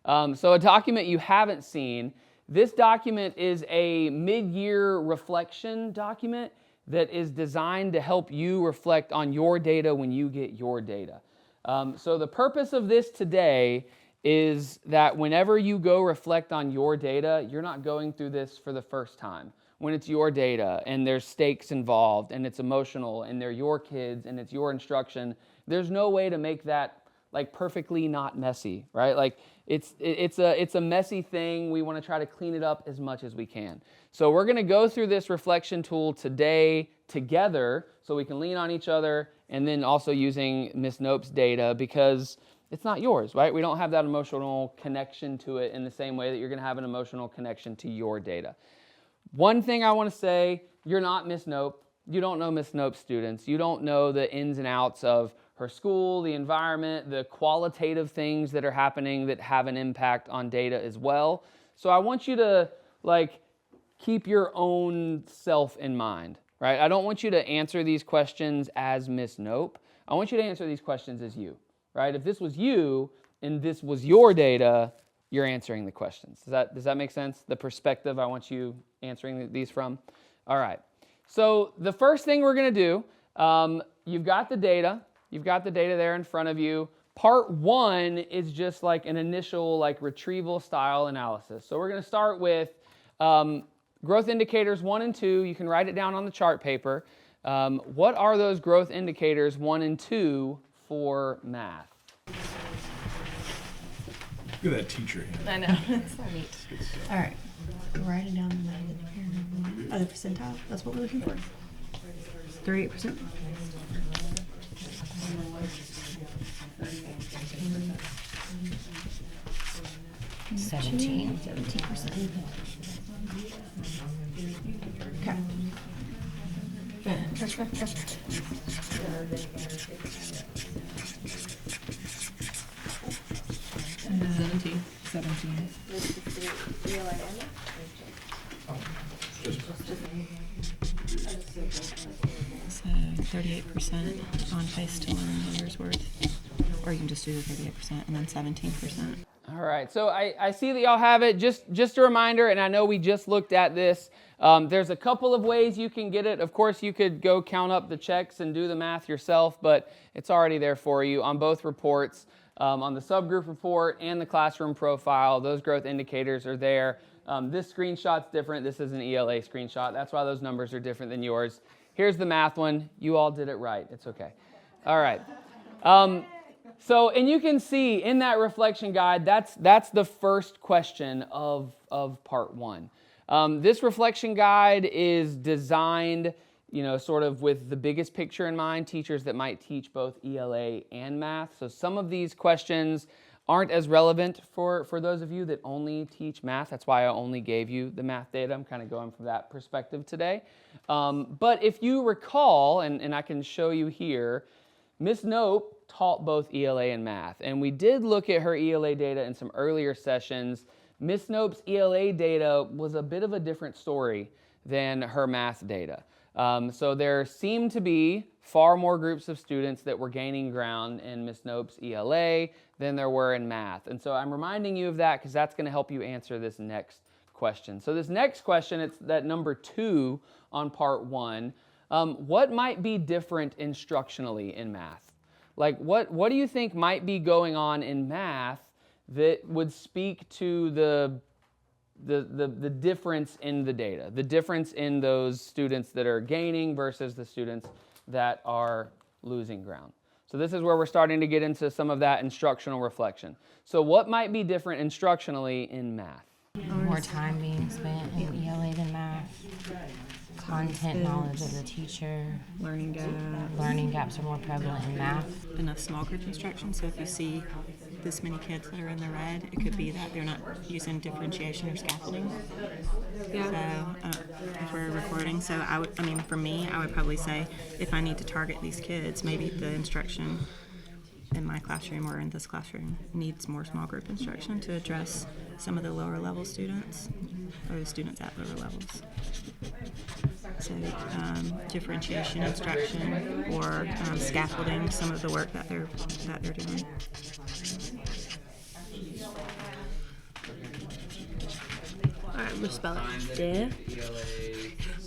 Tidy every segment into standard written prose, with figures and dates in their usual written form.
So a document you haven't seen, this document is a mid-year reflection document that is designed to help you reflect on your data when you get your data. So the purpose of this today is that whenever you go reflect on your data, you're not going through this for the first time. When it's your data and there's stakes involved and it's emotional and they're your kids and it's your instruction, there's no way to make that like perfectly not messy, right? Like it's a messy thing. We want to try to clean it up as much as we can. So we're going to go through this reflection tool today together so we can lean on each other, and then also using Miss Nope's data because it's not yours, right? We don't have that emotional connection to it in the same way that you're going to have an emotional connection to your data. One thing I want to say, you're not Miss Nope. You don't know Miss Nope's students. You don't know the ins and outs of her school, the environment, the qualitative things that are happening that have an impact on data as well. So I want you to keep your own self in mind, right? I don't want you to answer these questions as Miss Nope. I want you to answer these questions as you, right? If this was you and this was your data, you're answering the questions. Does that make sense? The perspective I want you answering these from? All right. So the first thing we're going to do, you've got the data. You've got the data there in front of you. Part 1 is just like an initial retrieval style analysis. So we're going to start with growth indicators 1 and 2. You can write it down on the chart paper. What are those growth indicators 1 and 2 for math? Look at that teacher hand. I know. It's so neat. All right. Write it down the percentile. That's what we're looking for. 38%. Seventeen. 17%. Okay. 17. So 38% on face to learn numbers worth, or you can just do the 38% and then 17%. All right, so I see that y'all have it. Just a reminder, and I know we just looked at this. There's a couple of ways you can get it. Of course, you could go count up the checks and do the math yourself, but it's already there for you on both reports. On the subgroup report and the classroom profile, those growth indicators are there. This screenshot's different. This is an ELA screenshot. That's why those numbers are different than yours. Here's the math one. You all did it right. It's okay. All right. And you can see in that reflection guide, that's the first question of part 1. This reflection guide is designed, sort of with the biggest picture in mind, teachers that might teach both ELA and math. So some of these questions aren't as relevant for those of you that only teach math. That's why I only gave you the math data. I'm kind of going from that perspective today. But if you recall, and I can show you here, Miss Nope taught both ELA and math. And we did look at her ELA data in some earlier sessions. Miss Nope's ELA data was a bit of a different story than her math data. So there seemed to be far more groups of students that were gaining ground in Miss Nope's ELA than there were in math. And so I'm reminding you of that because that's going to help you answer this next question. So this next question, it's that number 2 on part 1. What might be different instructionally in math? What do you think might be going on in math that would speak to the difference in the data, the difference in those students that are gaining versus the students that are losing ground? So this is where we're starting to get into some of that instructional reflection. So what might be different instructionally in math? More time being spent in ELA than math. Content knowledge of the teacher. Learning gaps are more prevalent in math. Enough small group instruction, so if you see this many kids that are in the red, it could be that they're not using differentiation or scaffolding. Yeah. So if we're recording, so for me, I would probably say if I need to target these kids, maybe the instruction in my classroom or in this classroom needs more small group instruction to address some of the lower level students or the students at lower levels. So differentiation instruction or scaffolding some of the work that they're doing. Let's spell it.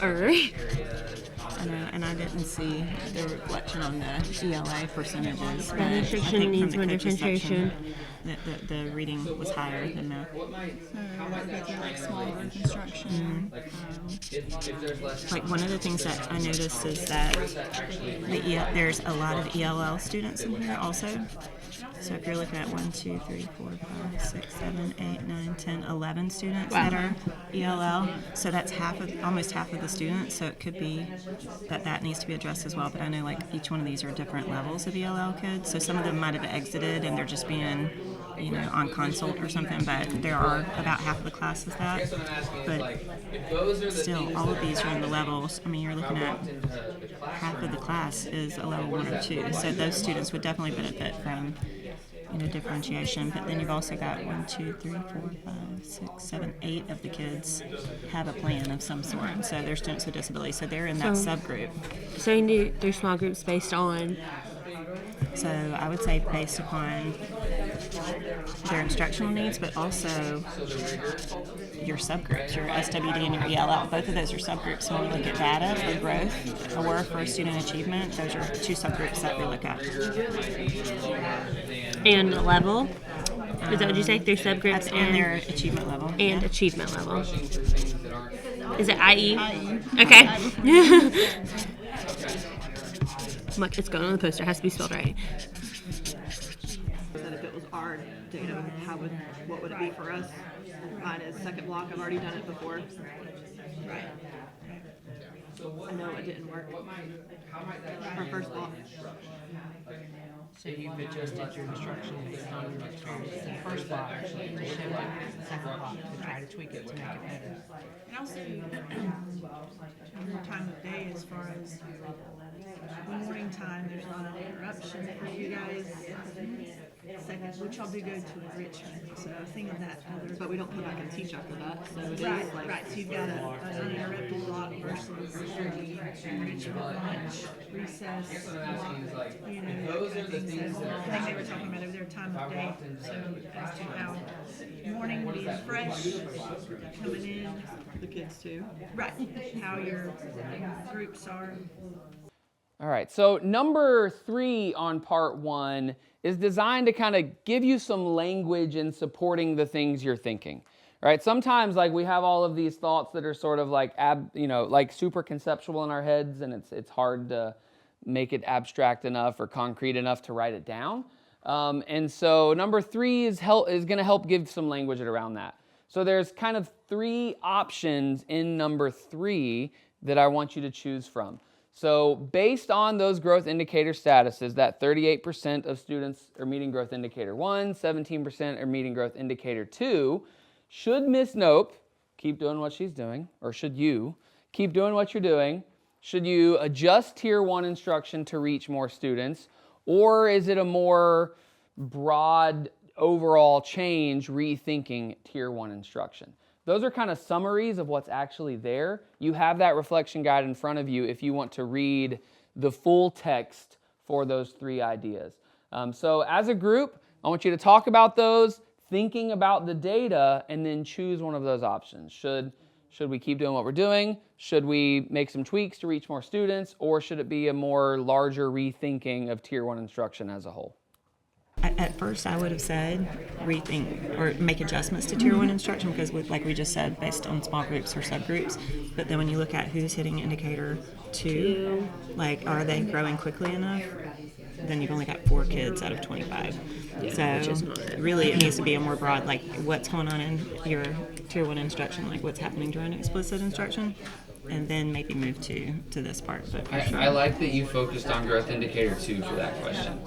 I know, and I didn't see the reflection on the ELA percentages. But I Restriction think from needs the more coaches section, differentiation. the reading was higher than math. So, like small group instruction. Like one of the things that I noticed is that there's a lot of ELL students in here also. So if you're looking at 1, 2, 3, 4, 5, 6, 7, 8, 9, 10, 11 students that are ELL, so that's almost half of the students. So it could be that needs to be addressed as well. But I know like each one of these are different levels of ELL kids. So some of them might have exited and they're just being, on consult or something. But there are about half of the class is that. But still, all of these are in the levels. I mean, you're looking at half of the class is a level 1 or 2. So those students would definitely benefit from differentiation. But then you've also got 1, 2, 3, 4, 5, 6, 7, 8 of the kids have a plan of some sort. So they're students with disabilities. So they're in that subgroup. So you do 3 small groups based on. So I would say based upon their instructional needs, but also your subgroups, your SWD and your ELL. Both of those are subgroups. So when we look at data for growth or for student achievement, those are 2 subgroups that we look at. And the level? Is that what you say? 3 subgroups And their achievement level. and yeah. achievement level. Is it IE? Okay. Look, it's going on the poster. It has to be spelled right. That if it was our data, what would it be for us? Mine is second block. I've already done it before. Right. I know it didn't work. Our first block. So you've adjusted your instruction based on your experience in the first block to show it in the second block to try to tweak it to make it better. And also, your time of day as far as the morning time, there's not an interruption for you guys. Second, which y'all do go to enrichment, so I was thinking that other. But we don't come back and teach after that, so it is like. Right, so you've got an uninterrupted block versus enrichment lunch, recess, block, Those are the things that I think they were talking about over their time of day, so as to how morning being fresh, coming in. The kids too. Right, how your groups are. All right, so number 3 on part 1 is designed to kind of give you some language in supporting the things you're thinking. Right? Sometimes like we have all of these thoughts that are sort of like like super conceptual in our heads, and it's hard to make it abstract enough or concrete enough to write it down. And so number 3 is going to help give some language around that. So there's kind of 3 options in number 3 that I want you to choose from. So based on those growth indicator statuses, that 38% of students are meeting growth indicator 1, 17% are meeting growth indicator 2, should Miss Nope keep doing what she's doing, or should you keep doing what you're doing? Should you adjust Tier 1 instruction to reach more students, or is it a more broad overall change rethinking Tier 1 instruction? Those are kind of summaries of what's actually there. You have that reflection guide in front of you if you want to read the full text for those 3 ideas. So as a group, I want you to talk about those, thinking about the data, and then choose one of those options. Should we keep doing what we're doing? Should we make some tweaks to reach more students? Or should it be a more larger rethinking of Tier 1 instruction as a whole? At first, I would have said rethink or make adjustments to Tier 1 instruction because, like we just said, based on small groups or subgroups. But then when you look at who's hitting indicator 2, like are they growing quickly enough? Then you've only got 4 kids out of 25. So really, it needs to be a more broad, like what's going on in your Tier 1 instruction, like what's happening during explicit instruction, and then maybe move to this part. But I like that you focused on growth indicator 2 for that question.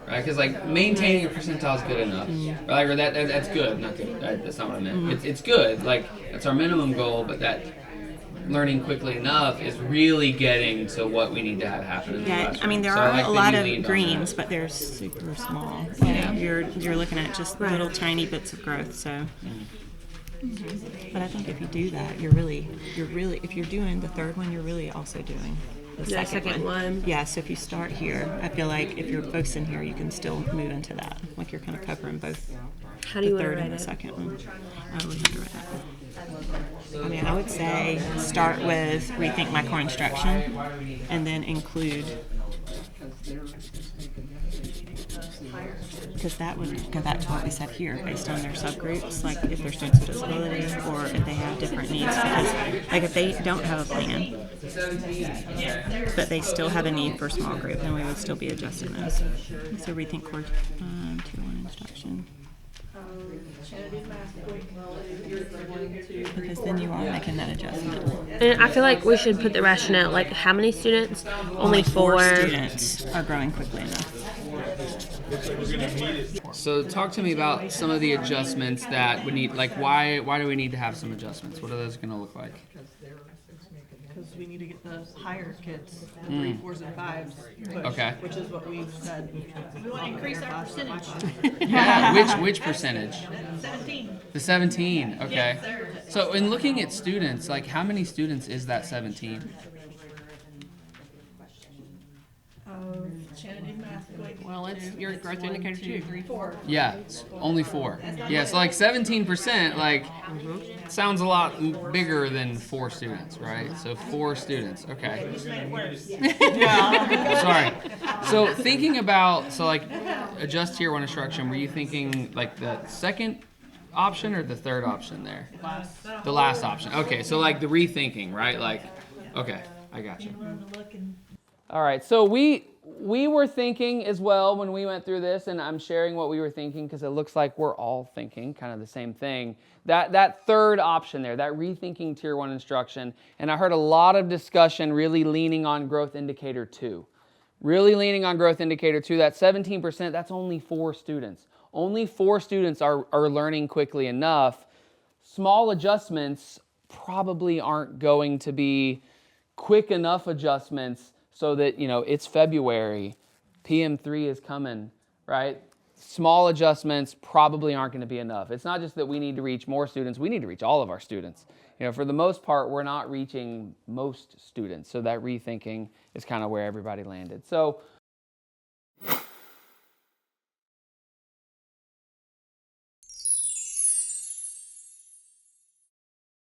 Right, because like maintaining a percentile is good enough, right? Or that's good, not good. That's not what I meant. It's good. Like that's our minimum goal, but that learning quickly enough is really getting to what we need to have happen in the classroom. I mean there are a lot of greens, but they're super small. Yeah, you're looking at just little tiny bits of growth. So, but I think if you do that, you're really if you're doing the third one, you're really also doing the The second one. Yeah, so if you start here, I feel like if you're focusing here, you can still move into that. Like you're kind of covering both How do you the want to third write and the it? second one. I would have to write that. I mean, I would say start with rethink my core instruction and then include, because that would go back to what we said here based on their subgroups, like if they're students with disabilities or if they have different needs. Because like if they don't have a plan, but they still have a need for a small group, then we would still be adjusting those. So rethink core tier 1 instruction. Because then you are making that adjustment. And I feel like we should put the rationale, like how many students? Only four. Students are growing quickly enough. So talk to me about some of the adjustments that we need. Like, why do we need to have some adjustments? What are those going to look like? Because we need to get the higher kids, the 3, 4s, and 5s pushed, Okay. which is what we've said. We want to increase our percentage. Yeah. Which percentage? 17. The 17. Okay. So in looking at students, like how many students is that 17? Shannon did math quick. Well, it's your growth indicator too. 3, 4. Yeah, it's only 4. Yeah, so like 17%, like sounds a lot bigger than 4 students, right? So 4 students. Okay. Just make it worse. Sorry. So thinking about, so like adjust tier 1 instruction, were you thinking like the second option or the third option there? The last option. Okay, so like the rethinking, right? Like, okay, I got you. All right, so we were thinking as well when we went through this, and I'm sharing what we were thinking because it looks like we're all thinking kind of the same thing. That third option there, that rethinking tier 1 instruction, and I heard a lot of discussion really leaning on growth indicator 2. Really leaning on growth indicator 2, that 17%, that's only 4 students. Only 4 students are learning quickly enough. Small adjustments probably aren't going to be quick enough adjustments so that, you know, it's February, PM3 is coming, right? Small adjustments probably aren't going to be enough. It's not just that we need to reach more students, we need to reach all of our students. You know, for the most part, we're not reaching most students, so that rethinking is kind of where everybody landed. So